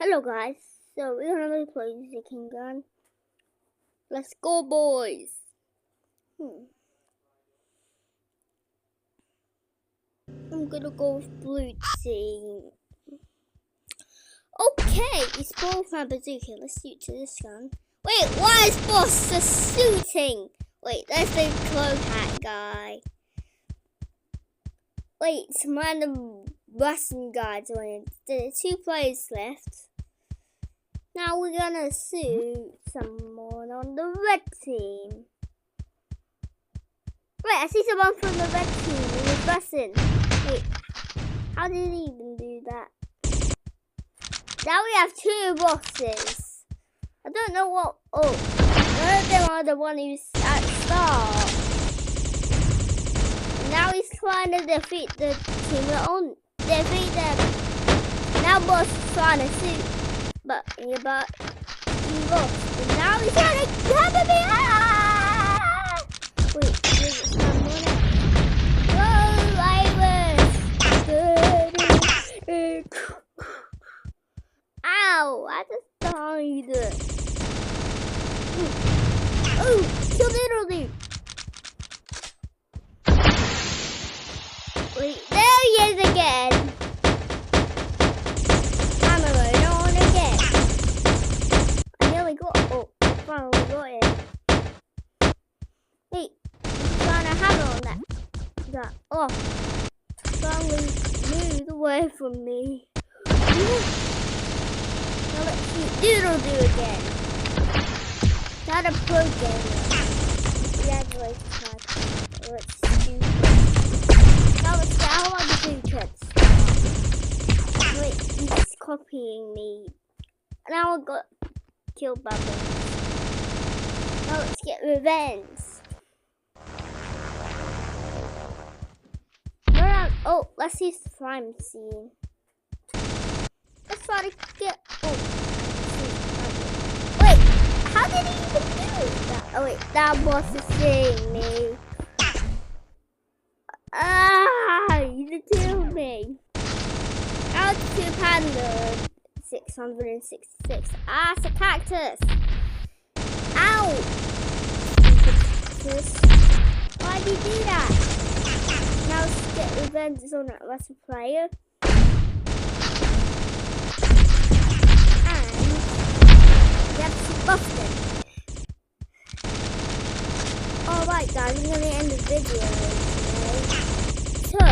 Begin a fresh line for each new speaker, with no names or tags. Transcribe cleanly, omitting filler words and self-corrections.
Hello guys, so we're gonna play the King Gun. Let's go boys! I'm gonna go with blue team. Okay, it's both my bazooka. Let's shoot to this gun. Wait, why is boss just shooting? Wait, that's the cloak hat guy. Wait, some random Russian guy joined. There's 2 players left. Now we're gonna shoot someone on the red team. Wait, I see someone from the red team in the Russian. Wait, how did he even do that? Now we have 2 bosses. I don't know what. Oh, none of them are the one who's at the start. Now he's trying to defeat the team we're on. Defeat them. Now boss is trying to shoot. But he lost. And now he's trying to grab me. Ah! Wait, there's someone else. Whoa, Iris! Ow! I just died. Oh, kill little dude. Wait, there he is again. Oh, I finally got it. Wait, I'm trying to have it on that. Oh, finally moved away from me. Now let's shoot Doodle Doo again. Not a pro gamer. Yeah, let's do it. Now let's get how I do tricks. Wait, he's copying me. Now I got killed by them. Now let's get revenge. Oh, let's use the slime scene. Let's try to get. Oh, wait, how did he even do that? Oh wait, that boss is seeing me. You killed me. Now it's 2 panda. 666. Ah, it's a cactus. Ow! Why did you do that? Now let's get revenge on that lesser player. And we have to buff them. Alright guys, I'm going to end the video today. So